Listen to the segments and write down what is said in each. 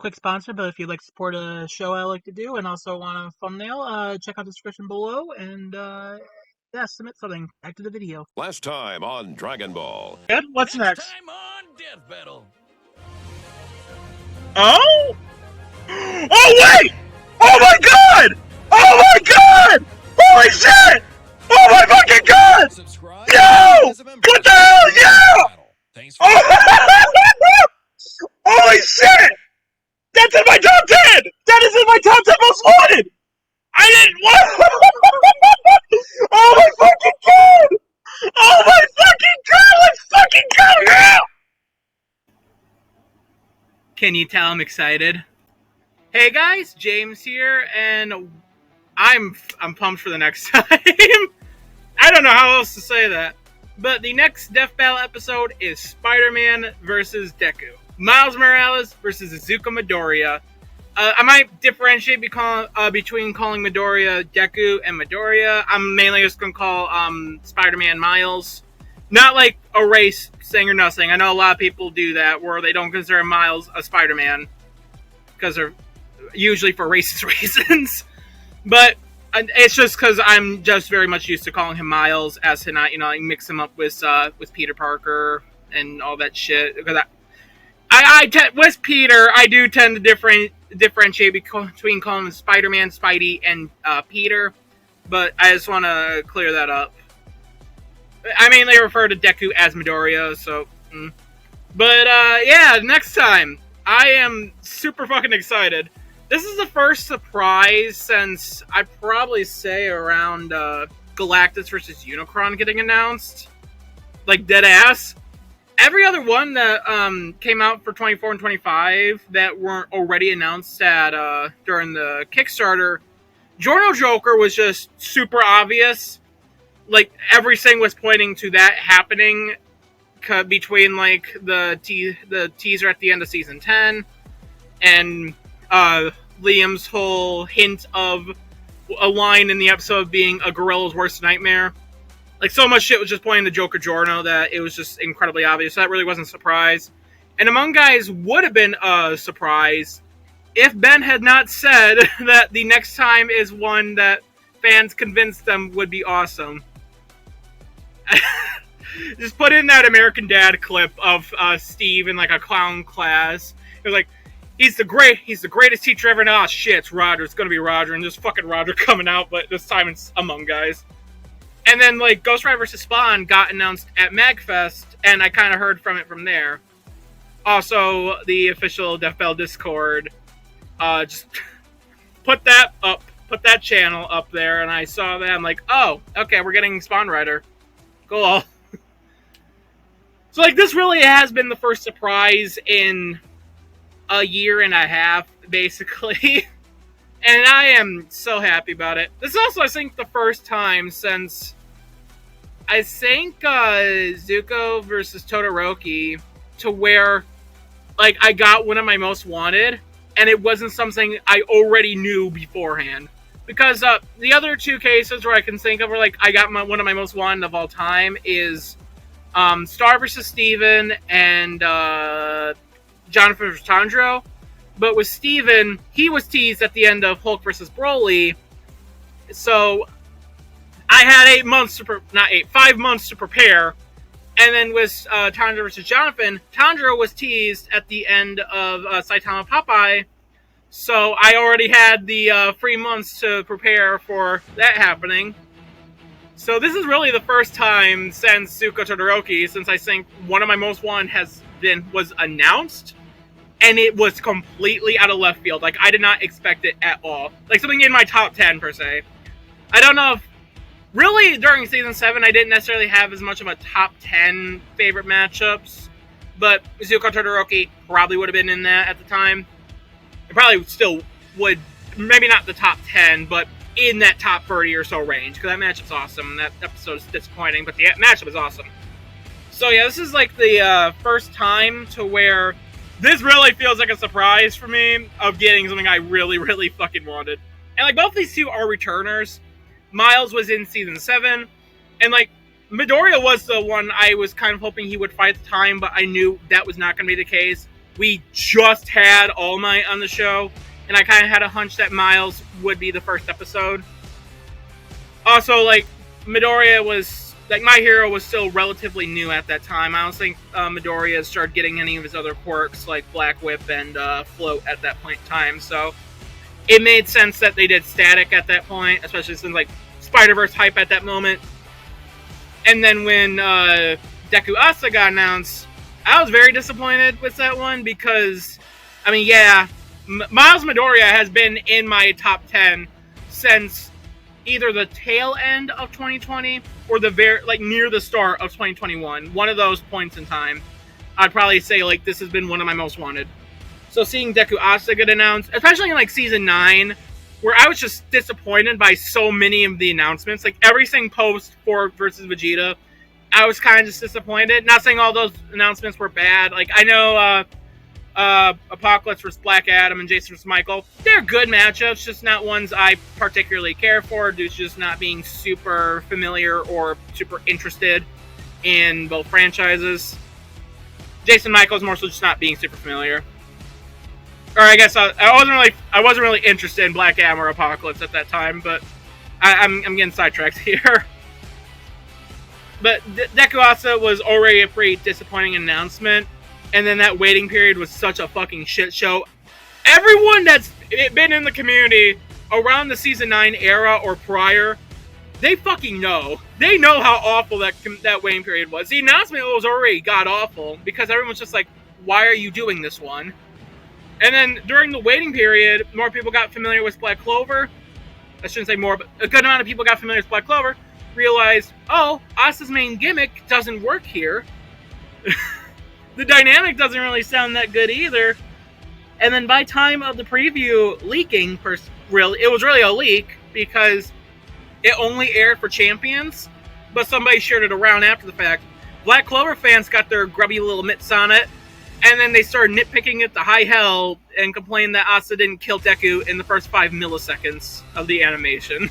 quick sponsor, but if you'd like to support a show I like to do and also want a thumbnail, check out the description below and yeah, submit something. Back to the video. Last time on Dragon Ball. Good. What's next? Time on Death Battle. Oh! Oh wait! Oh my god! Oh my god! Holy shit! Oh my fucking god! Subscribe. Yo! What the hell? Yeah! Thanks for Oh! Holy shit! That's in my top 10! That is in my top 10 most wanted! I didn't want. Oh my fucking god! Oh my fucking god! Let's fucking go now! Can you tell I'm excited? Hey guys, James here, and I'm pumped for the next time. I don't know how else to say that. But the next Death Battle episode is Spider-Man versus Deku. Miles Morales versus Izuku Midoriya. I might differentiate between calling Midoriya Deku and Midoriya. I'm mainly just going to call Spider-Man Miles. Not like a race thing or nothing. I know a lot of people do that where they don't consider Miles a Spider-Man because they're usually for racist reasons. But it's just because I'm just very much used to calling him Miles as to not, like mix him up with Peter Parker and all that shit. Because with Peter, I do tend to differentiate between calling him Spider-Man, Spidey, and Peter. But I just want to clear that up. I mainly refer to Deku as Midoriya, so. But yeah, next time. I am super fucking excited. This is the first surprise since I'd probably say around Galactus versus Unicron getting announced. Like, dead ass. Every other one that came out for 24 and 25 that weren't already announced at during the Kickstarter, Giorno Joker was just super obvious. Like, everything was pointing to that happening between, like, the teaser at the end of Season 10 and Liam's whole hint of a line in the episode being a gorilla's worst nightmare. Like, so much shit was just pointing to Joker Giorno that it was just incredibly obvious. So that really wasn't a surprise. And Among Guys would have been a surprise if Ben had not said that the next time is one that fans convinced them would be awesome. Just put in that American Dad clip of Steve in like a clown class. It was like, he's the greatest teacher ever. Now, oh, shit, it's Roger. It's gonna be Roger, and just fucking Roger coming out, but this time it's Among Guys. And then like Ghost Rider vs. Spawn got announced at MagFest, and I kind of heard from it from there. Also, the official Death Battle Discord just put that channel up there, and I saw that. I'm like, oh, okay, we're getting Spawn Rider. Cool. So, like, this really has been the first surprise in a year and a half, basically. And I am so happy about it. This is also, I think, the first time since, I think, Zuko versus Todoroki, to where, like, I got one of my most wanted, and it wasn't something I already knew beforehand. Because the other two cases where I can think of where, like, I got one of my most wanted of all time is Star vs. Steven and Jonathan vs. Tanjiro. But with Steven, he was teased at the end of Hulk vs. Broly. So I had 5 months to prepare. And then with Tanjiro vs. Jonathan, Tanjiro was teased at the end of Saitama Popeye. So I already had the 3 months to prepare for that happening. So this is really the first time since Zuko Todoroki, since I think one of my most wanted was announced, and it was completely out of left field. Like, I did not expect it at all. Like, something in my top 10, per se. I don't know if... Really, during Season 7, I didn't necessarily have as much of a top 10 favorite matchups, but Zuko Todoroki probably would have been in that at the time. It probably still would, maybe not the top 10, but in that top 30 or so range, because that matchup's awesome. That episode's disappointing, but the matchup is awesome. So yeah, this is like the first time to where this really feels like a surprise for me of getting something I really, really fucking wanted. And like, both these two are returners. Miles was in Season 7, and like, Midoriya was the one I was kind of hoping he would fight at the time, but I knew that was not going to be the case. we just had All Might on the show, and I kind of had a hunch that Miles would be the first episode. Also, like, Midoriya was, like, My Hero was still relatively new at that time. I don't think Midoriya started getting any of his other quirks, like Black Whip and Float, at that point in time, so it made sense that they did Static at that point, especially since, like, Spider-Verse hype at that moment. And then when Deku Asa got announced, I was very disappointed with that one because, I mean, yeah, Miles Midoriya has been in my top 10 since either the tail end of 2020 or the near the start of 2021. One of those points in time, I'd probably say, like, this has been one of my most wanted. So seeing Deku Asa get announced, especially in, like, Season 9, where I was just disappointed by so many of the announcements, like, everything post Ford versus Vegeta, I was kind of just disappointed. Not saying all those announcements were bad. Like, I know Apocalypse vs. Black Adam and Jason vs. Michael, they're good matchups, just not ones I particularly care for, due to just not being super familiar or super interested in both franchises. Jason Michael's more so just not being super familiar. Or I guess I wasn't really interested in Black Adam or Apocalypse at that time, but I'm getting sidetracked here. But Deku Asa was already a pretty disappointing announcement, and then that waiting period was such a fucking shit show. Everyone that's been in the community around the Season 9 era or prior, they fucking know. They know how awful that waiting period was. The announcement was already god-awful, because everyone's just like, why are you doing this one? And then during the waiting period, more people got familiar with Black Clover. I shouldn't say more, but a good amount of people got familiar with Black Clover, realized, oh, Asa's main gimmick doesn't work here. The dynamic doesn't really sound that good either. And then by time of the preview leaking, it was really a leak, because it only aired for Champions, but somebody shared it around after the fact. Black Clover fans got their grubby little mitts on it, and then they started nitpicking it to high hell and complained that Asa didn't kill Deku in the first 5 milliseconds of the animation.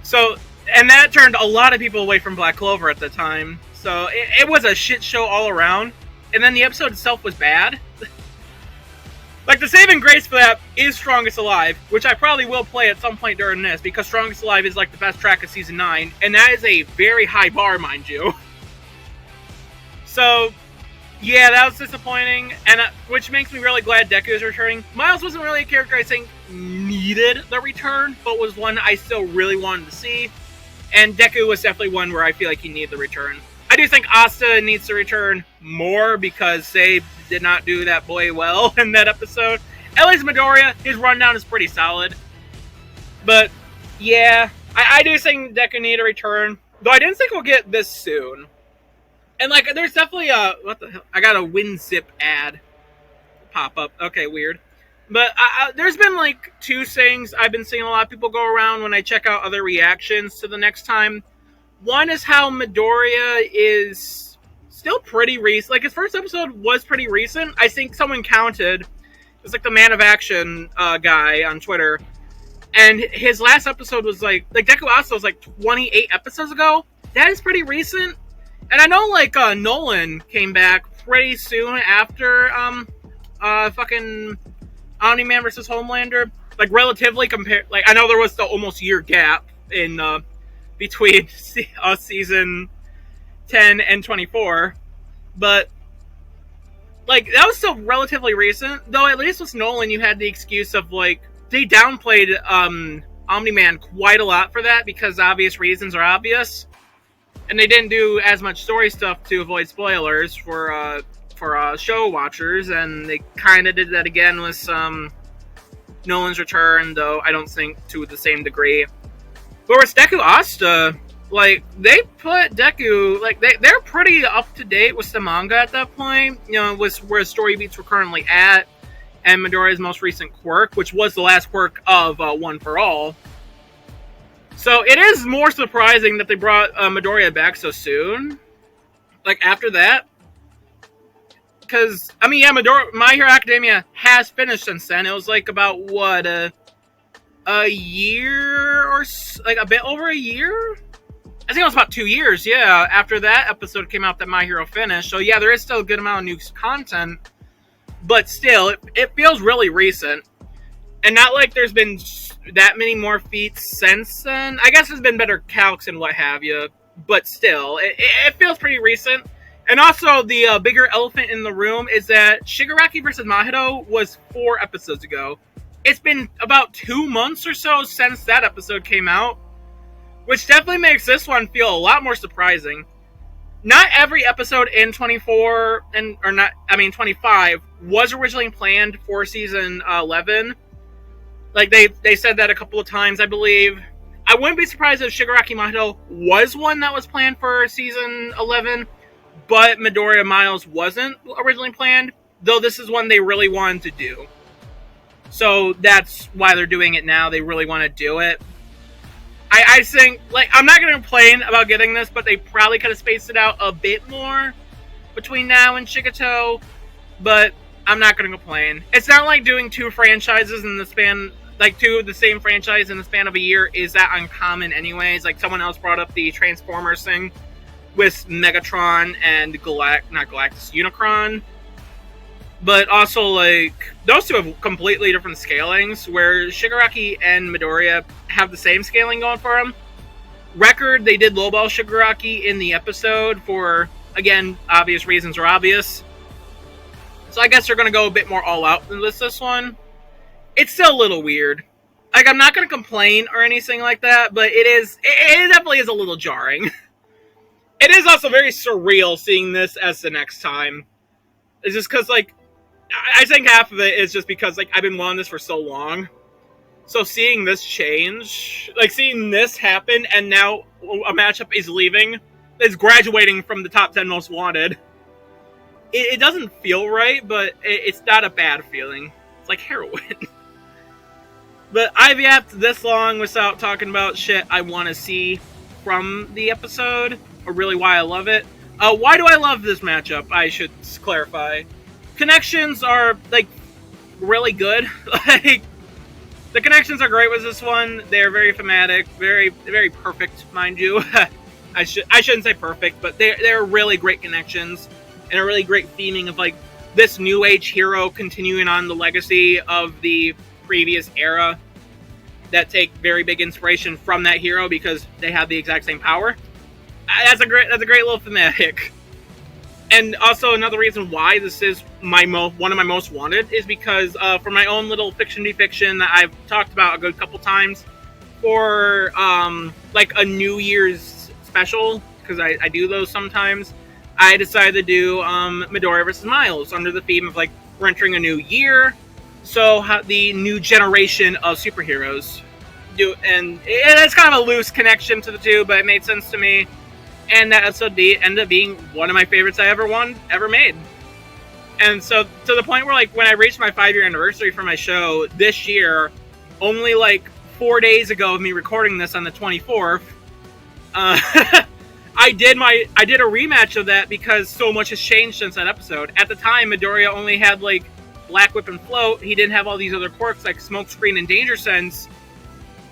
So, and that turned a lot of people away from Black Clover at the time. So, it was a shit show all around. And then the episode itself was bad. Like, the saving grace for that is Strongest Alive, which I probably will play at some point during this, because Strongest Alive is, like, the best track of Season 9, and that is a very high bar, mind you. So, yeah, that was disappointing, and which makes me really glad Deku is returning. Miles wasn't really a character I think needed the return, but was one I still really wanted to see. And Deku was definitely one where I feel like he needed the return. I do think Asta needs to return more, because they did not do that boy well in that episode. At least Midoriya, his rundown is pretty solid. But, yeah, I do think Deku needed a return. Though I didn't think we'll get this soon. And, like, there's definitely what the hell? I got a WinZip ad pop up. Okay, weird. But there's been, like, 2 things I've been seeing a lot of people go around when I check out other reactions to the next time. One is how Midoriya is still pretty recent. Like, his first episode was pretty recent. I think someone counted. It was, like, the Man of Action guy on Twitter. And his last episode was, like Deku Asa was, like, 28 episodes ago. That is pretty recent. And I know, like, Nolan came back pretty soon after, fucking Omni-Man vs. Homelander. Like, relatively compared, like, I know there was the almost year gap in, between season 10 and 24. But, like, that was still relatively recent. Though, at least with Nolan, you had the excuse of, like, they downplayed, Omni-Man quite a lot for that, because obvious reasons are obvious. And they didn't do as much story stuff to avoid spoilers for show watchers, and they kind of did that again with Nolan's return, though I don't think to the same degree. But with Deku Asta, like, they put Deku, like, they're pretty up to date with the manga at that point, you know, with where story beats were currently at, and Midoriya's most recent quirk, which was the last quirk of One for All. So it is more surprising that they brought Midoriya back so soon. Like, after that. Because, I mean, yeah, My Hero Academia has finished since then. It was, like, about, what, a year or, like, a bit over a year? I think it was about 2 years, yeah, after that episode came out that My Hero finished. So, yeah, there is still a good amount of new content. but still, it feels really recent. And not like there's been that many more feats since then. I guess there's been better calcs and what have you, but still, it feels pretty recent. And also, the bigger elephant in the room is that Shigaraki vs. Mahito was 4 episodes ago. It's been about 2 months or so since that episode came out, which definitely makes this one feel a lot more surprising. Not every episode in 25 was originally planned for season 11. Like, they said that a couple of times, I believe. I wouldn't be surprised if Shigaraki Mahito was one that was planned for season 11, but Midoriya Miles wasn't originally planned, though this is one they really wanted to do. So that's why they're doing it now. They really want to do it. I think, like, I'm not going to complain about getting this, but they probably could have spaced it out a bit more between now and Shigeto, but I'm not going to complain. It's not like doing 2 franchises in the span, like 2 of the same franchise in the span of a year is that uncommon anyways. Like, someone else brought up the Transformers thing with Megatron and Unicron. But also, like, those 2 have completely different scalings, where Shigaraki and Midoriya have the same scaling going for them. Record, they did lowball Shigaraki in the episode for, again, obvious reasons are obvious. So I guess they're going to go a bit more all out than this one. It's still a little weird. Like, I'm not going to complain or anything like that, but it definitely is a little jarring. It is also very surreal seeing this as the next time. It's just because, like, I think half of it is just because, like, I've been wanting this for so long. So seeing this change, like, seeing this happen, and now a matchup is graduating from the top 10 most wanted. It doesn't feel right, but it's not a bad feeling. It's like heroin. But I've yapped this long without talking about shit I want to see from the episode, or really why I love it. Why do I love this matchup? I should clarify. Connections are, like, really good. Like, the connections are great with this one. They're very thematic, very, very perfect, mind you. I shouldn't say perfect, but they're really great connections, and a really great theming of, like, this new age hero continuing on the legacy of the previous era that take very big inspiration from that hero because they have the exact same power. That's a great little thematic. And also another reason why this is one of my most wanted is because for my own little fiction defiction that I've talked about a good couple times for like a New Year's special, because I do those sometimes, I decided to do Midoriya vs. Miles under the theme of, like, we're entering a new year, so the new generation of superheroes do, and it's kind of a loose connection to the 2, but it made sense to me. And that episode ended up being one of my favorites I ever made. And so, to the point where, like, when I reached my 5-year anniversary for my show this year, only, like, 4 days ago of me recording this on the 24th, I did a rematch of that because so much has changed since that episode. At the time, Midoriya only had, like, Black Whip and Float. He didn't have all these other quirks like Smokescreen and Danger Sense.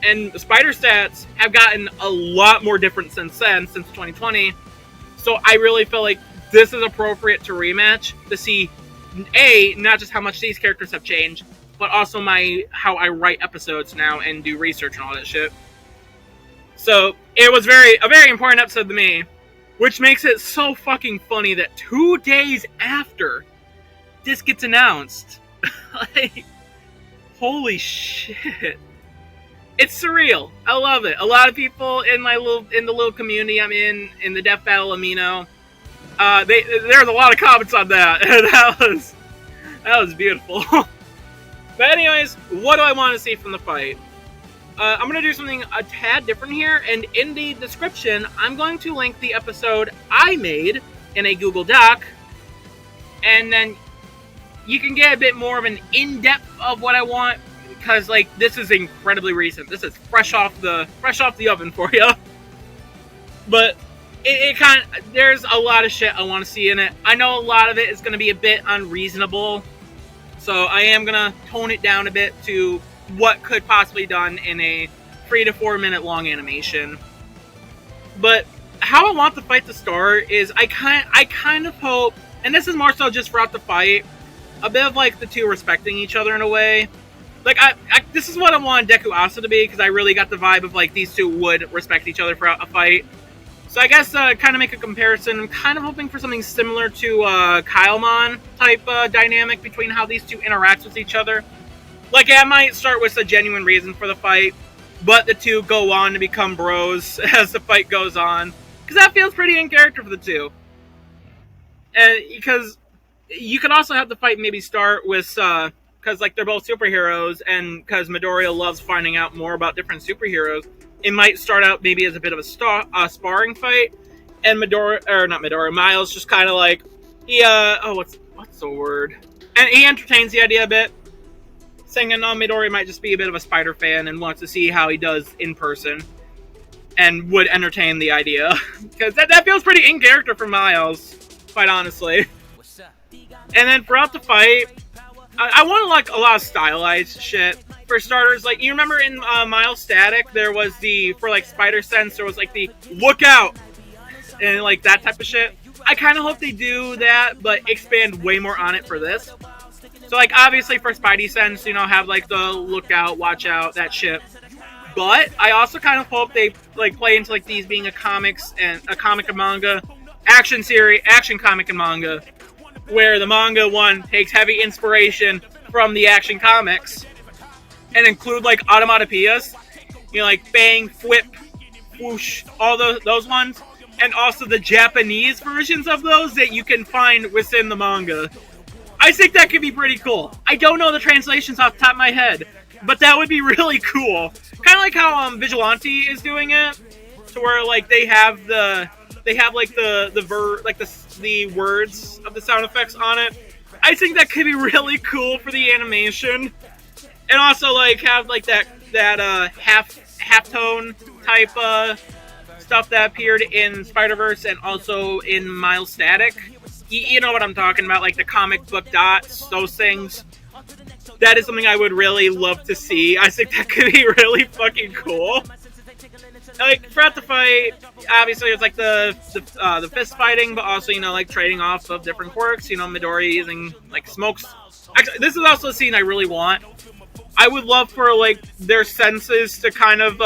And Spider stats have gotten a lot more different since 2020. So I really feel like this is appropriate to rematch to see, not just how much these characters have changed, but also how I write episodes now and do research and all that shit. So it was a very important episode to me, which makes it so fucking funny that 2 days after this gets announced, like, holy shit. It's surreal. I love it. A lot of people in the little community I'm in the Death Battle Amino, there's a lot of comments on that. that was beautiful. But anyways, what do I want to see from the fight? I'm going to do something a tad different here, and in the description, I'm going to link the episode I made in a Google Doc, and then you can get a bit more of an in-depth of what I want, because, like, this is incredibly recent. This is fresh off the oven for you. But there's a lot of shit I want to see in it. I know a lot of it is going to be a bit unreasonable, so I am going to tone it down a bit to what could possibly be done in a 3 to 4 minute long animation. But how I want the fight to start is I kind of hope, and this is more so just throughout the fight, a bit of like the two respecting each other in a way. Like this is what I want Deku Asa to be, because I really got the vibe of like these two would respect each other for a fight. So I guess kind of make a comparison. I'm kind of hoping for something similar to Kylemon type dynamic between how these two interact with each other. Like, yeah, it might start with a genuine reason for the fight, but the two go on to become bros as the fight goes on. Because that feels pretty in character for the two. And because you could also have the fight maybe start with, because like they're both superheroes, and because Midoriya loves finding out more about different superheroes, it might start out maybe as a bit of a sparring fight, and Miles just kind of like, what's the word? And he entertains the idea a bit, saying that Midoriya might just be a bit of a Spider fan and wants to see how he does in person, and would entertain the idea. Because that feels pretty in character for Miles, quite honestly. And then throughout the fight, I want like a lot of stylized shit. For starters, like you remember in Miles Static, there was for like Spider Sense, there was like the look out and like that type of shit. I kind of hope they do that, but expand way more on it for this. So like obviously for Spidey Sense, have like the look out, watch out, that shit. But I also kind of hope they like play into like these being a comic and manga action comic and manga, where the manga one takes heavy inspiration from the action comics and include like automatopoeias, like bang, whip, whoosh, all those ones, and also the Japanese versions of those that you can find within the manga. I think that could be pretty cool. I don't know the translations off the top of my head, but that would be really cool. Kind of like how Vigilante is doing it, to where like they have the words of the sound effects on it. I think that could be really cool for the animation, and also like have like that half tone type stuff that appeared in Spider-Verse and also in Miles Static. You know what I'm talking about, like the comic book dots, those things. That is something I would really love to see. I think that could be really fucking cool. Like throughout the fight, obviously it's like the fist fighting, but also like trading off of different quirks. Midori using like smokes. Actually, this is also a scene I really want. I would love for like their senses to kind of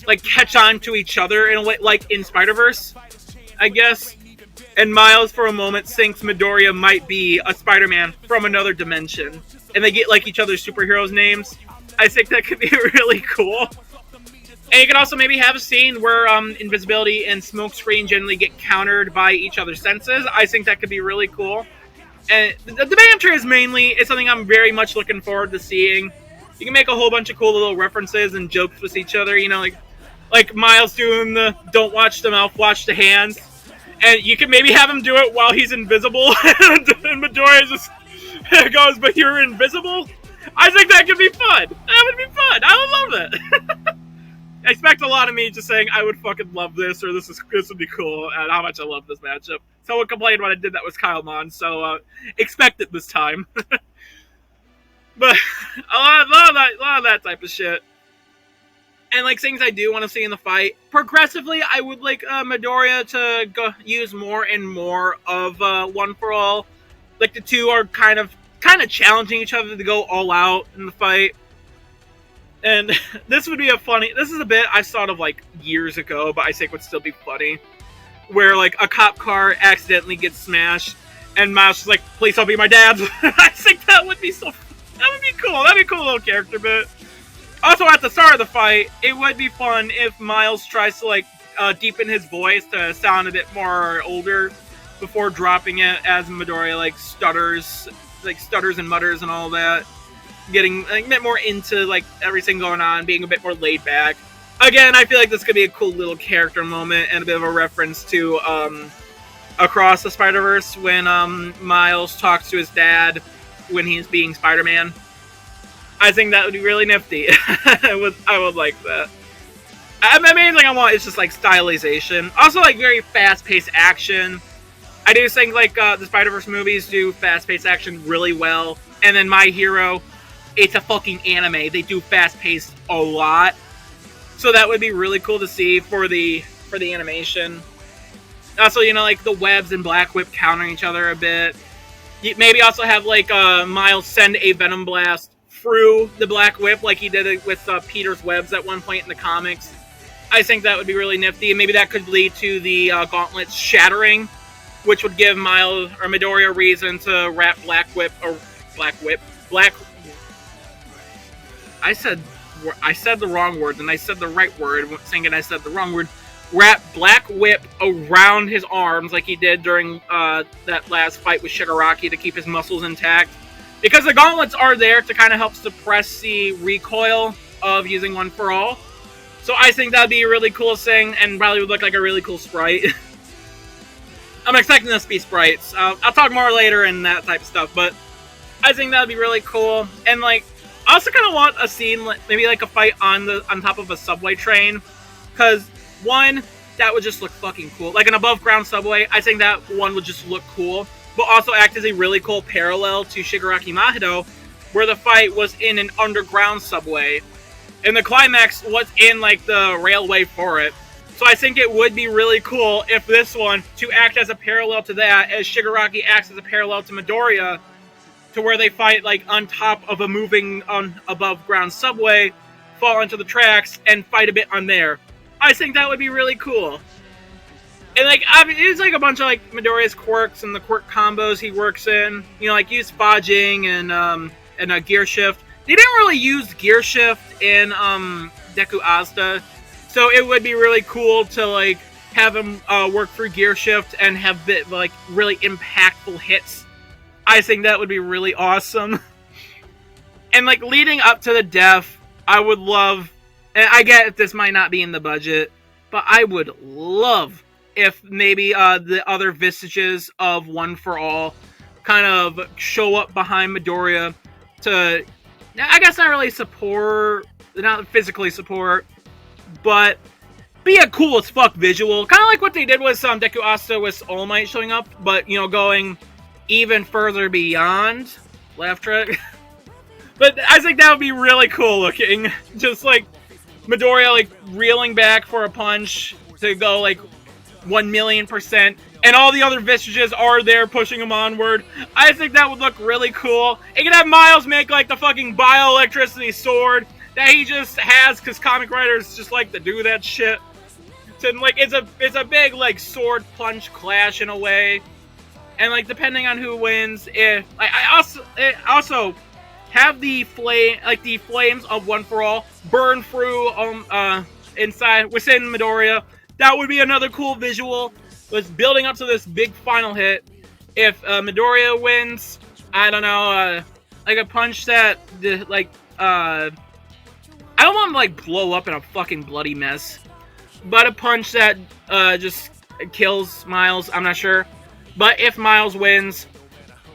like catch on to each other in a way, like in Spider-Verse, I guess. And Miles for a moment thinks Midoriya might be a Spider-Man from another dimension, and they get like each other's superheroes' names. I think that could be really cool. And you could also maybe have a scene where invisibility and smokescreen generally get countered by each other's senses. I think that could be really cool. And the banter is something I'm very much looking forward to seeing. You can make a whole bunch of cool little references and jokes with each other, like Miles doing the don't watch the mouth, watch the hands. And you can maybe have him do it while he's invisible, and Midoriya just goes, "But you're invisible." I think that could be fun. That would be fun. I would love it. I expect a lot of me just saying I would fucking love this, or this would be cool, and how much I love this matchup. Someone complained when I did that with Kylemon, so expect it this time. But a lot of that type of shit. And like things I do want to see in the fight, progressively, I would like Midoriya to use more and more of One for All. Like the two are kind of challenging each other to go all out in the fight. And this is a bit I thought of like years ago, but I think would still be funny. Where like a cop car accidentally gets smashed, and Miles is like, "Please don't be my dad." I think that would be cool. That'd be a cool little character bit. Also, at the start of the fight, it would be fun if Miles tries to like deepen his voice to sound a bit more older before dropping it, as Midoriya like stutters and mutters and all that, getting like, a bit more into like everything going on, being a bit more laid back. Again, I feel like this could be a cool little character moment and a bit of a reference to Across the Spider-Verse when Miles talks to his dad when he's being Spider-Man. I think that would be really nifty. I would like that. The main thing I want is just like stylization. Also like very fast-paced action. I do think like the Spider-Verse movies do fast-paced action really well. And then My Hero, it's a fucking anime. They do fast-paced a lot. So that would be really cool to see for the animation. Also, like the webs and Black Whip countering each other a bit. Maybe also have like Miles send a Venom Blast through the Black Whip like he did it with Peter's webs at one point in the comics. I think that would be really nifty, and maybe that could lead to the gauntlets shattering, which would give Miles or Midoriya a reason to wrap Black Whip. I said the wrong word, and I said the right word, thinking I said the wrong word. Wrap Black Whip around his arms like he did during that last fight with Shigaraki to keep his muscles intact. Because the gauntlets are there to kind of help suppress the recoil of using One For All. So I think that'd be a really cool thing, and probably would look like a really cool sprite. I'm expecting this to be sprites. I'll talk more later and that type of stuff, but I think that'd be really cool. And like, I also kind of want a scene, maybe like a fight on top of a subway train, because one, that would just look fucking cool. Like an above ground subway, I think that one would just look cool, but also act as a really cool parallel to Shigaraki Mahido, where the fight was in an underground subway, and the climax was in like the railway for it. So I think it would be really cool if this one, to act as a parallel to that, as Shigaraki acts as a parallel to Midoriya, to where they fight like on top of a moving above ground subway, fall into the tracks, and fight a bit on there. I think that would be really cool. And like, it's like a bunch of like Midoriya's quirks and the quirk combos he works in. You know, like use fudging and a gear shift. They didn't really use gear shift in Deku Asda, so it would be really cool to like have him work through gear shift and have like really impactful hits. I think that would be really awesome. And like leading up to the death, I would love, and I get this might not be in the budget, but I would love if maybe the other vestiges of One For All kind of show up behind Midoriya to, I guess not really support, not physically support, but be a cool as fuck visual. Kind of like what they did with Deku Asta with All Might showing up, but, you know, going even further beyond. Laugh track. But I think that would be really cool looking. Just like Midoriya like reeling back for a punch to go like 1,000,000%, and all the other vestiges are there pushing him onward. I think that would look really cool. You could have Miles make like the fucking bioelectricity sword that he just has because comic writers just like to do that shit. So like it's a big like sword punch clash in a way, and like depending on who wins, if like I also have the flames of One For All burn through inside within Midoriya. That would be another cool visual. Was building up to this big final hit. If Midoriya wins, I don't know, like a punch that like I don't want to like blow up in a fucking bloody mess, but a punch that just kills Miles. I'm not sure, but if Miles wins,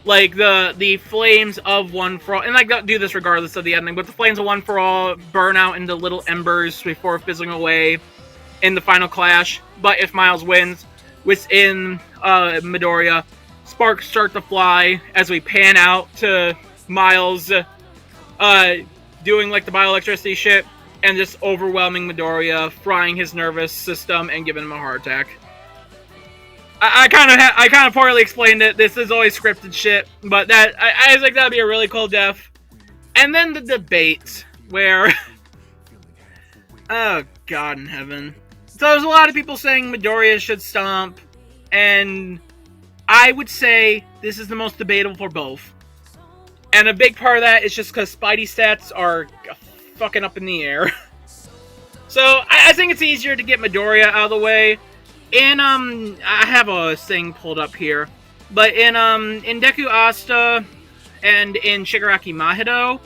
like the flames of One For All, and like do this regardless of the ending, but the flames of One For All burn out into little embers before fizzling away in the final clash. But if Miles wins, within Midoriya, sparks start to fly as we pan out to Miles doing like the bioelectricity shit and just overwhelming Midoriya, frying his nervous system and giving him a heart attack. I kind of poorly explained it. This is always scripted shit, but that I think that'd be a really cool death. And then the debate where, oh God in heaven. So there's a lot of people saying Midoriya should stomp, and I would say this is the most debatable for both. And a big part of that is just because Spidey stats are fucking up in the air. So I think it's easier to get Midoriya out of the way. I have a thing pulled up here, but in Deku Asta and in Shigaraki Mahido,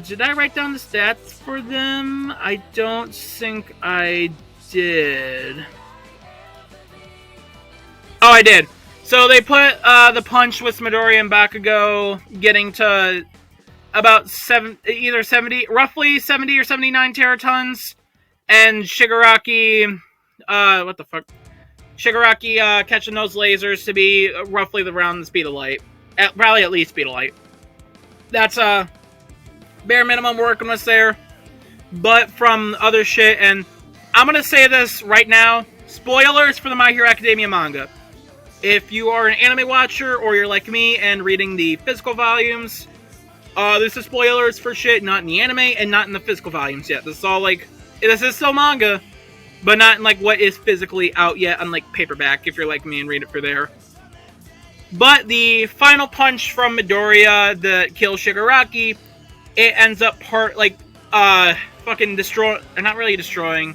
did I write down the stats for them? I don't think I did. Oh, I did. So they put the punch with Midoriya and Bakugo getting to about roughly 70 or 79 teratons, and Shigaraki, Shigaraki catching those lasers to be roughly around the speed of light. Probably at least speed of light. That's bare minimum working with there. But from other shit, and I'm gonna say this right now, spoilers for the My Hero Academia manga. If you are an anime watcher or you're like me and reading the physical volumes, this is spoilers for shit not in the anime and not in the physical volumes yet. This is all like, this is still manga, but not in like what is physically out yet on like paperback if you're like me and read it for there. But the final punch from Midoriya that kills Shigaraki, it ends up fucking not really destroying,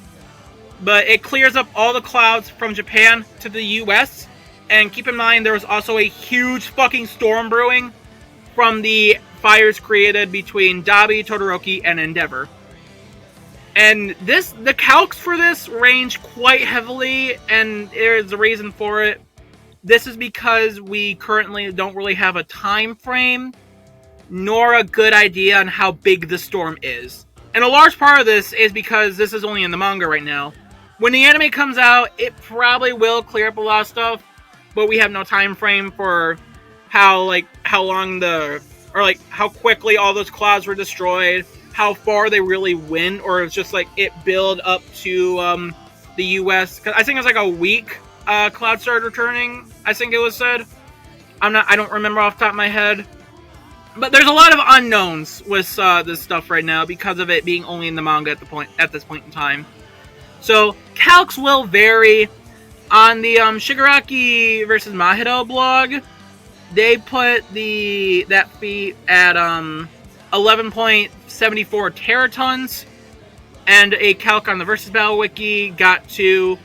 but it clears up all the clouds from Japan to the US. And keep in mind, there was also a huge fucking storm brewing from the fires created between Dabi, Todoroki, and Endeavor. And the calcs for this range quite heavily, and there's a reason for it. This is because we currently don't really have a time frame, nor a good idea on how big the storm is. And a large part of this is because this is only in the manga right now. When the anime comes out, it probably will clear up a lot of stuff, but we have no time frame for how quickly all those clouds were destroyed, how far they really went, or it's just like it build up to the US. 'Cause I think it was like a week cloud started returning, I think it was said. I don't remember off the top of my head. But there's a lot of unknowns with this stuff right now because of it being only in the manga at this point in time. So calcs will vary. On the Shigaraki versus Mahito blog, they put that feat at 11.74 teratons, and a calc on the Versus Battle Wiki got to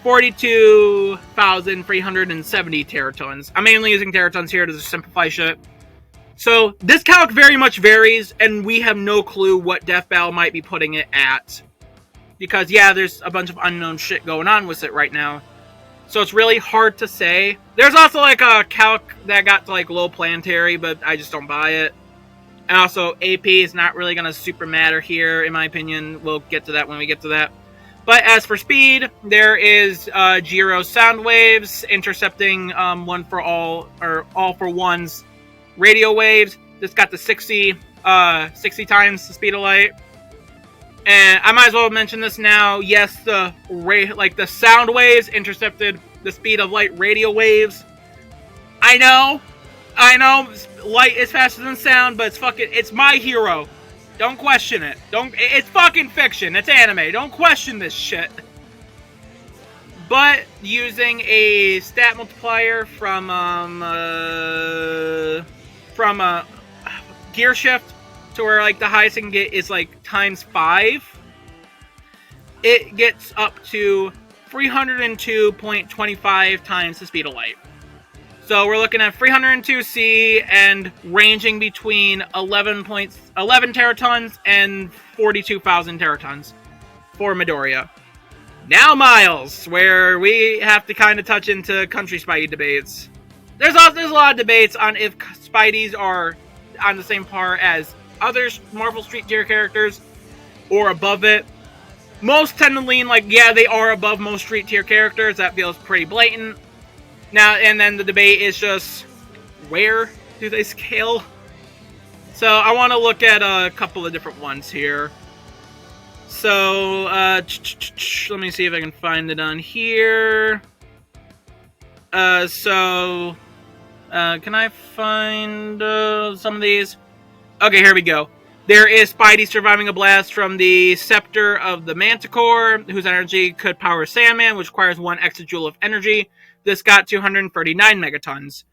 42,370 teratons. I'm mainly using teratons here to just simplify shit. So this calc very much varies, and we have no clue what Death Battle might be putting it at. Because, yeah, there's a bunch of unknown shit going on with it right now. So it's really hard to say. There's also like a calc that got to like low planetary, but I just don't buy it. And also AP is not really going to super matter here, in my opinion. We'll get to that when we get to that. But as for speed, there is Jiro sound waves intercepting one for all, or all for one's radio waves. This got the 60 times the speed of light. And I might as well mention this now. Yes, the sound waves intercepted the speed of light radio waves. I know, light is faster than sound, but it's my hero. Don't question it. It's fucking fiction. It's anime. Don't question this shit. But using a stat multiplier from gear shift, to where like the highest it can get is like times 5. It gets up to 302.25 times the speed of light. So we're looking at 302C and ranging between 11 teratons and 42,000 teratons for Midoriya. Now Miles, where we have to kind of touch into country Spidey debates. There's a lot of debates on if Spideys are on the same par as other Marvel Street tier characters or above it. Most tend to lean like, yeah, they are above most Street tier characters. That feels pretty blatant. Now, and then the debate is just, where do they scale? So I want to look at a couple of different ones here. So, let me see if I can find it on here. Can I find some of these? Okay, here we go. There is Spidey surviving a blast from the Scepter of the Manticore, whose energy could power Sandman, which requires 1 exajoule of energy. This got 239 megatons,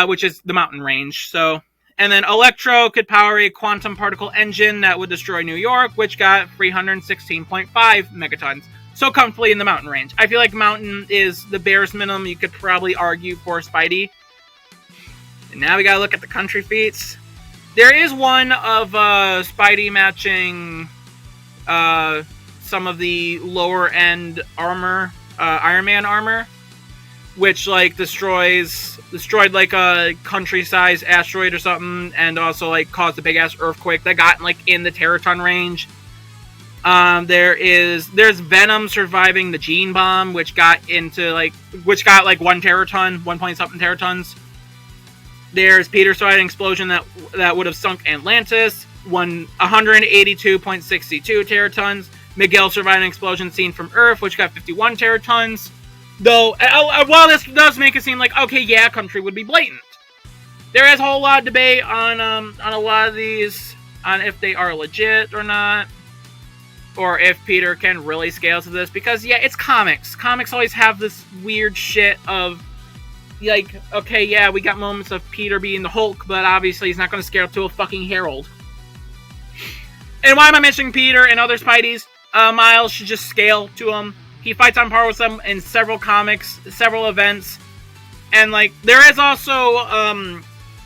which is the mountain range. So, and then Electro could power a quantum particle engine that would destroy New York, which got 316.5 megatons. So comfortably in the mountain range. I feel like mountain is the barest minimum you could probably argue for Spidey. And now we gotta look at the country feats. There is one of Spidey matching some of the lower end armor, Iron Man armor, which like destroyed like a country-sized asteroid or something, and also like caused a big ass earthquake that got like in the teraton range. There's Venom surviving the Gene Bomb, which got like 1 teraton, 1 point something teratons. There's Peter surviving explosion that would have sunk Atlantis, 182.62 teratons. Miguel surviving explosion seen from Earth, which got 51 teratons. Though, while this does make it seem like, okay, yeah, Country would be blatant. There is a whole lot of debate on a lot of these, on if they are legit or not, or if Peter can really scale to this, because, yeah, it's comics. Comics always have this weird shit of, like, okay, yeah, we got moments of Peter being the Hulk, but obviously he's not going to scale up to a fucking Herald. And why am I mentioning Peter and other Spideys? Miles should just scale to him. He fights on par with them in several comics, several events. And, like, there is also,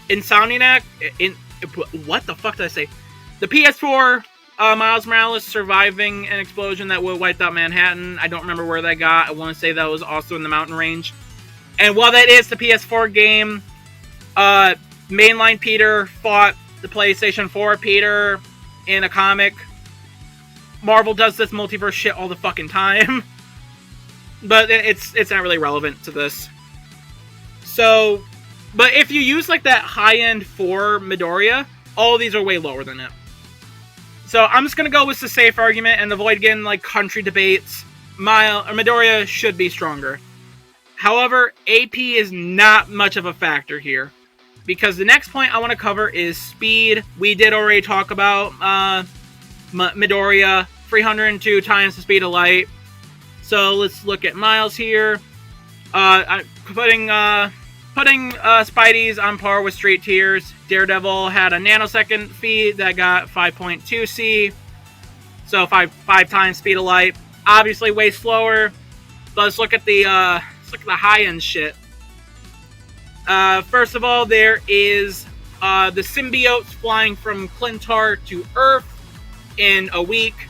Insomniac, what the fuck did I say? The PS4, Miles Morales surviving an explosion that would have wiped out Manhattan. I don't remember where that got. I want to say that was also in the mountain range. And while that is the PS4 game, mainline Peter fought the PlayStation 4 Peter in a comic. Marvel does this multiverse shit all the fucking time. But it's not really relevant to this. So, but if you use like that high-end for Midoriya, all of these are way lower than it. So I'm just going to go with the safe argument and avoid getting like country debates. Midoriya should be stronger. However, AP is not much of a factor here. Because the next point I want to cover is speed. We did already talk about Midoriya, 302 times the speed of light. So let's look at Miles here. Putting Spidey's on par with straight tiers. Daredevil had a nanosecond feed that got 5.2 C. So five times speed of light. Obviously way slower. But let's look at the high end shit. First of all, there is the symbiotes flying from Clintar to Earth in a week.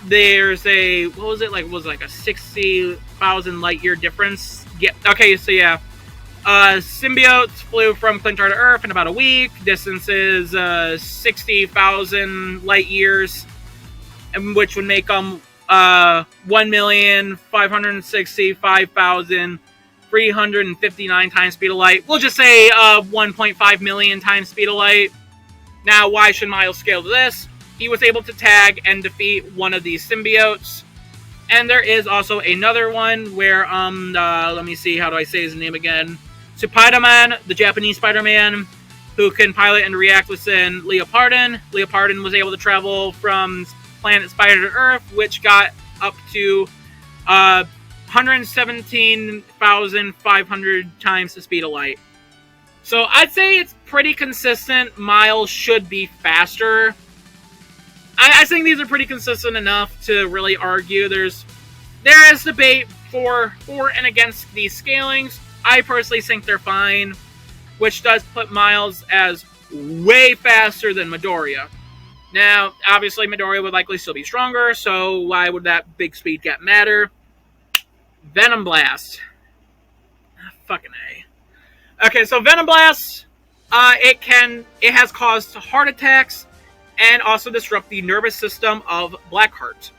There's a, what was it, like, was it like a 60,000 light year difference? Yeah, okay, so yeah. Symbiotes flew from Clintar to Earth in about a week. Distance is 60,000 light years, which would make them 1,565,359 times speed of light. We'll just say 1.5 million times speed of light. Now, why should Miles scale to this? He was able to tag and defeat one of these symbiotes. And there is also another one where, let me see, how do I say his name again? Spider-Man, the Japanese Spider-Man, who can pilot and react within Leopardon. Leopardon was able to travel from planet Spider to Earth, which got up to 117,500 times the speed of light. So I'd say it's pretty consistent. Miles should be faster. I think these are pretty consistent enough to really argue. There is debate for and against these scalings. I personally think they're fine, which does put Miles as way faster than Midoriya. Now, obviously, Midoriya would likely still be stronger, so why would that big speed gap matter? Venom Blast. Fucking A. Okay, so Venom Blast, it has caused heart attacks and also disrupt the nervous system of Blackheart,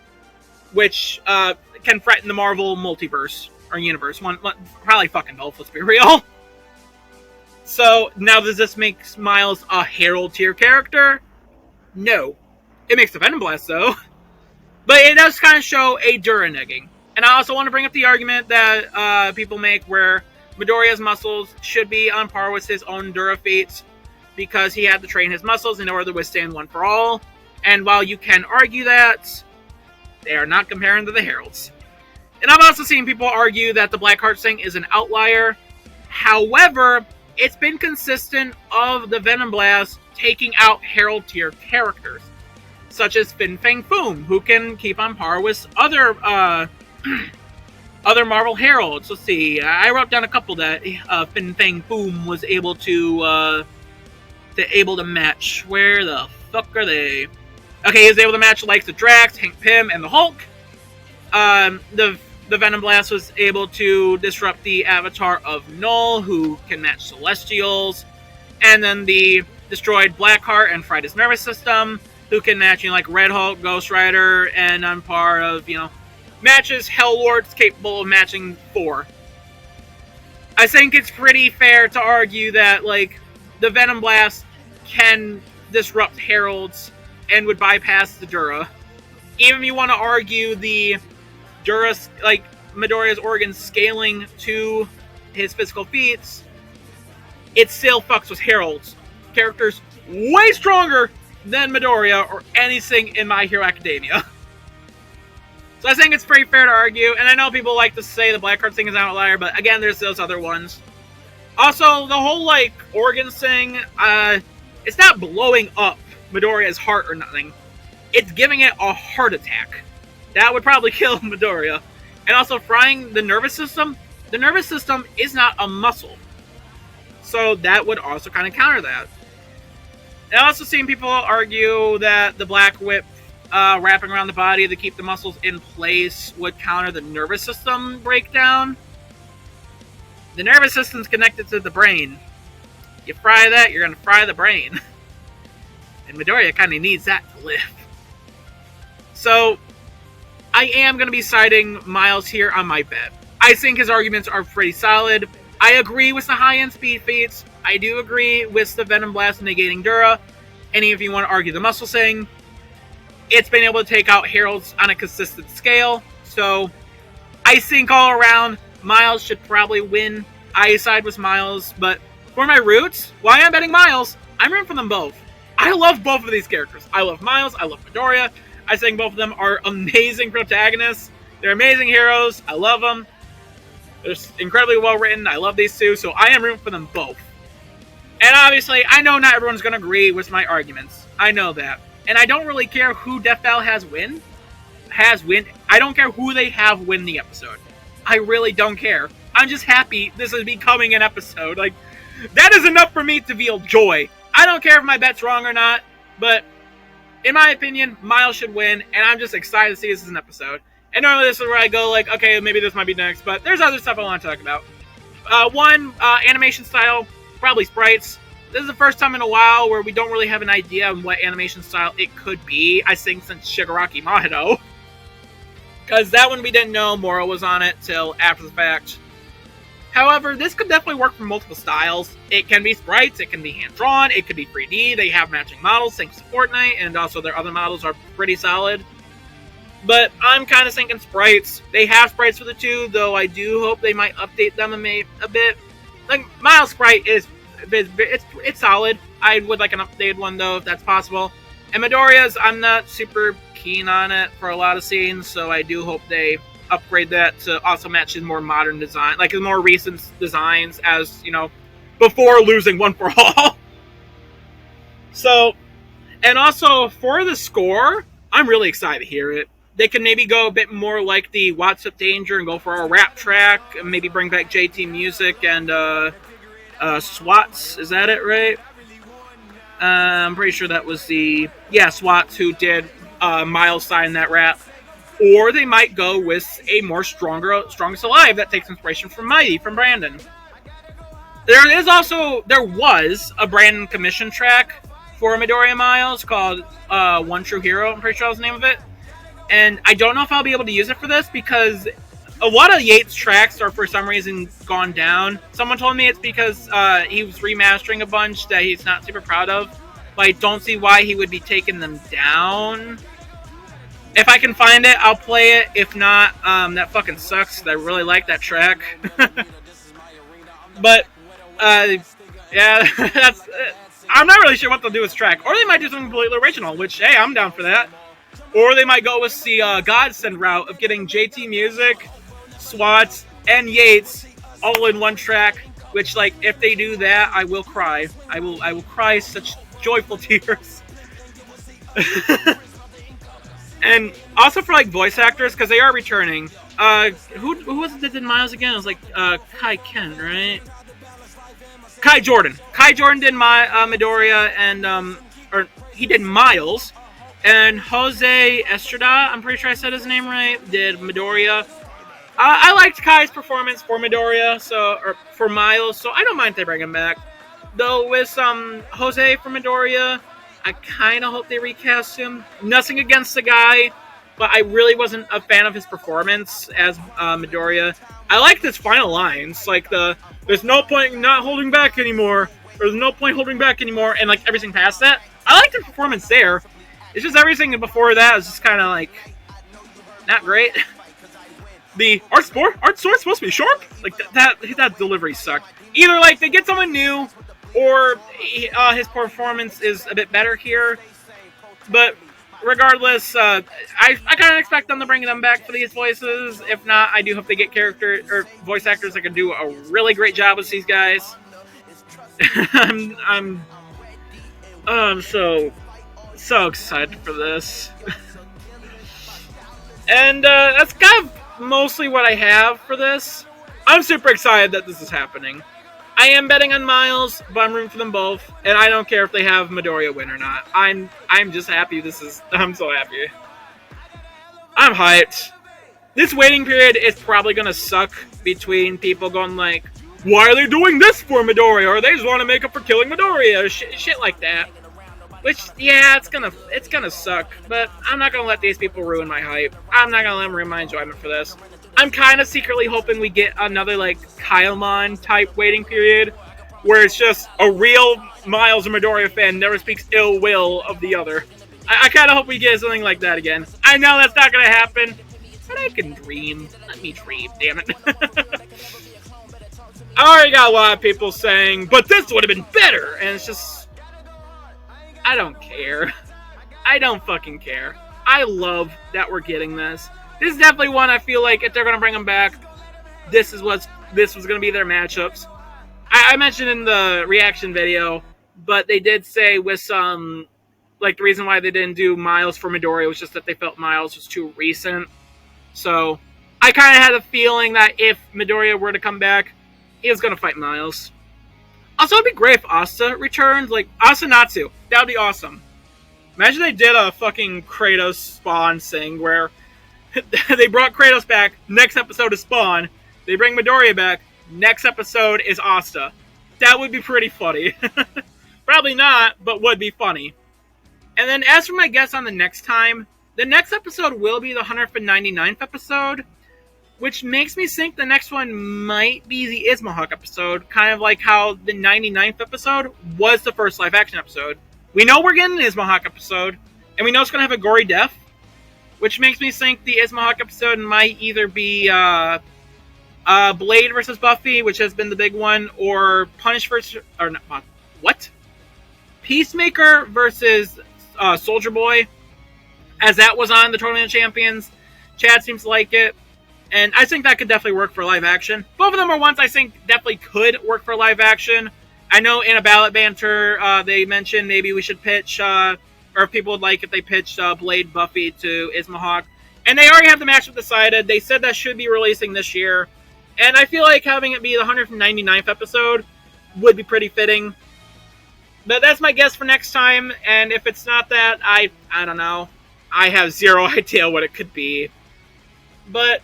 which can threaten the Marvel multiverse or universe. Probably fucking both, let's be real. So now, does this make Miles a Herald tier character? No. It makes the Venom Blast though. But it does kind of show a Dura negging. And I also want to bring up the argument that people make where Midoriya's muscles should be on par with his own Dura feats, because he had to train his muscles in order to withstand One for All. And while you can argue that, they are not comparing to the Heralds. And I've also seen people argue that the Blackheart thing is an outlier. However, it's been consistent of the Venom Blast taking out Herald tier characters, such as Fin Fang Foom, who can keep on par with other Marvel Heralds. Let's see, I wrote down a couple that Fin Fang Foom was able to match. Where the fuck are they? Okay, he was able to match like the Drax, Hank Pym, and the Hulk. The Venom Blast was able to disrupt the avatar of Null, who can match Celestials. And then the destroyed Blackheart and fried his nervous system, who can match, like Red Hulk, Ghost Rider, and on par of, matches Hellwards capable of matching Thor. I think it's pretty fair to argue that, like, the Venom Blast can disrupt Heralds and would bypass the Dura. Even if you want to argue the Dura, like, Midoriya's organs scaling to his physical feats, it still fucks with Harold's characters way stronger than Midoriya or anything in My Hero Academia. So I think it's pretty fair to argue, and I know people like to say the Blackheart thing is an outlier, but again, there's those other ones. Also, the whole, like, organs thing, it's not blowing up Midoriya's heart or nothing. It's giving it a heart attack. That would probably kill Midoriya. And also, frying the nervous system is not a muscle. So that would also kind of counter that. I also seen people argue that the Black Whip wrapping around the body to keep the muscles in place would counter the nervous system breakdown. The nervous system's connected to the brain. You fry that, you're going to fry the brain. And Midoriya kind of needs that to live. So, I am going to be citing Miles here on my bet. I think his arguments are pretty solid. I agree with the high-end speed feats. I do agree with the Venom Blast negating Dura. Any of you want to argue the muscle thing, it's been able to take out Harold's on a consistent scale. So, I think all around, Miles should probably win. I side with Miles, but for my roots, why I'm betting Miles, I'm rooting for them both. I love both of these characters. I love Miles, I love Midoriya. I think both of them are amazing protagonists. They're amazing heroes. I love them. They're incredibly well written. I love these two, so I am rooting for them both. And obviously, I know not everyone's going to agree with my arguments. I know that. And I don't really care who Death Battle has win. I don't care who they have win the episode. I really don't care. I'm just happy this is becoming an episode. Like, that is enough for me to feel joy. I don't care if my bet's wrong or not, but in my opinion, Miles should win, and I'm just excited to see this as an episode. And normally this is where I go, like, okay, maybe this might be next, but there's other stuff I want to talk about. Animation style, probably sprites. This is the first time in a while where we don't really have an idea of what animation style it could be, I think, since Shigaraki Mahito. Because that one we didn't know Moro was on it till after the fact. However, this could definitely work for multiple styles. It can be sprites, it can be hand-drawn, it could be 3D. They have matching models thanks to Fortnite, and also their other models are pretty solid. But I'm kind of thinking sprites. They have sprites for the two, though I do hope they might update them a bit. Like, Miles' sprite is it's solid. I would like an updated one, though, if that's possible. And Midoriya's, I'm not super keen on it for a lot of scenes, so I do hope they upgrade that to also match his more modern design, like his more recent designs, as, you know, before losing One for All. So, and also for the score, I'm really excited to hear it. They can maybe go a bit more like the What's Up Danger and go for a rap track, and maybe bring back JT Music and Swats. Is that it, right? I'm pretty sure that was Swats who did Miles sign that rap. Or they might go with a more Strongest Alive that takes inspiration from Mighty, from Brandon. There was a Brandon commission track for Midoriya Miles called One True Hero, I'm pretty sure that was the name of it. And I don't know if I'll be able to use it for this because a lot of Yates' tracks are for some reason gone down. Someone told me it's because he was remastering a bunch that he's not super proud of, but I don't see why he would be taking them down. If I can find it, I'll play it. If not, that fucking sucks. I really like that track. But, yeah, that's... I'm not really sure what they'll do with this track. Or they might do something completely original, which, hey, I'm down for that. Or they might go with the Godsend route of getting JT Music, Swats, and Yates all in one track. Which, like, if they do that, I will cry. I will cry such joyful tears. And also for, like, voice actors, because they are returning. Who was it that did Miles again? It was, like, Kai Ken, right? Kai Jordan. Kai Jordan did Midoriya, and, or he did Miles. And Jose Estrada, I'm pretty sure I said his name right, did Midoriya. I liked Kai's performance for Midoriya, or for Miles, so I don't mind if they bring him back. Though with Jose for Midoriya, I kind of hope they recast him. Nothing against the guy, but I really wasn't a fan of his performance as Midoriya. I liked his final lines, like there's no point in not holding back anymore, or there's no point holding back anymore, and like everything past that. I liked his performance there. It's just everything before that was just kind of like not great. the art sword's supposed to be sharp. Like that delivery sucked. Either like they get someone new, or his performance is a bit better here. But regardless, I kind of expect them to bring them back for these voices. If not, I do hope they get character or voice actors that can do a really great job with these guys. I'm so excited for this. And that's kind of mostly what I have for this. I'm super excited that this is happening. I am betting on Miles, but I'm rooting for them both, and I don't care if they have Midoriya win or not. I'm just happy I'm so happy. I'm hyped. This waiting period is probably gonna suck between people going like, why are they doing this for Midoriya? Or they just want to make up for killing Midoriya, or shit like that. Which, yeah, it's gonna suck, but I'm not gonna let these people ruin my hype. I'm not gonna let them ruin my enjoyment for this. I'm kind of secretly hoping we get another, like, Kylemon type waiting period, where it's just a real Miles and Midoriya fan never speaks ill will of the other. I kind of hope we get something like that again. I know that's not gonna happen, but I can dream. Let me dream, damn it. I already got a lot of people saying, but this would have been better, and it's just, I don't care. I don't fucking care. I love that we're getting this. This is definitely one I feel like if they're going to bring them back, this was going to be their matchups. I mentioned in the reaction video, but they did say with some, like the reason why they didn't do Miles for Midoriya was just that they felt Miles was too recent. So I kind of had a feeling that if Midoriya were to come back, he was going to fight Miles. Also, it'd be great if Asta returned, like Asta Natsu. That would be awesome. Imagine they did a fucking Kratos Spawn thing where they brought Kratos back, next episode is Spawn, they bring Midoriya back, next episode is Asta. That would be pretty funny. Probably not, but would be funny. And then as for my guess on the next episode will be the 199th episode, which makes me think the next one might be the Ismahawk episode, kind of like how the 99th episode was the first live-action episode. We know we're getting an Ismahawk episode, and we know it's going to have a gory death, which makes me think the Ismahawk episode might either be Blade versus Buffy, which has been the big one, or Peacemaker versus Soldier Boy, as that was on the Tournament of Champions. Chad seems to like it, and I think that could definitely work for live action. Both of them are ones I think definitely could work for live action. I know in a ballot banter, they mentioned maybe we should pitch, or if people would like if they pitched Blade Buffy to Ismahawk. And they already have the matchup decided. They said that should be releasing this year. And I feel like having it be the 199th episode would be pretty fitting. But that's my guess for next time. And if it's not that, I don't know. I have zero idea what it could be. But,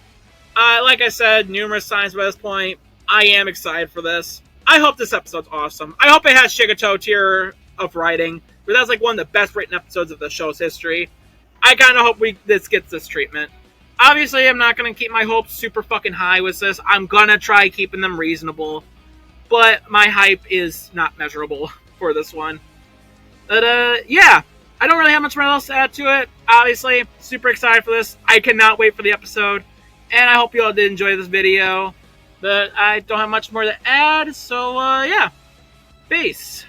like I said numerous times by this point, I am excited for this. I hope this episode's awesome. I hope it has Shigeto tier of writing. But that's like one of the best written episodes of the show's history. I kind of hope this gets this treatment. Obviously, I'm not going to keep my hopes super fucking high with this. I'm going to try keeping them reasonable. But my hype is not measurable for this one. But, yeah. I don't really have much more else to add to it. Obviously, super excited for this. I cannot wait for the episode. And I hope you all did enjoy this video. But I don't have much more to add. So, yeah. Peace.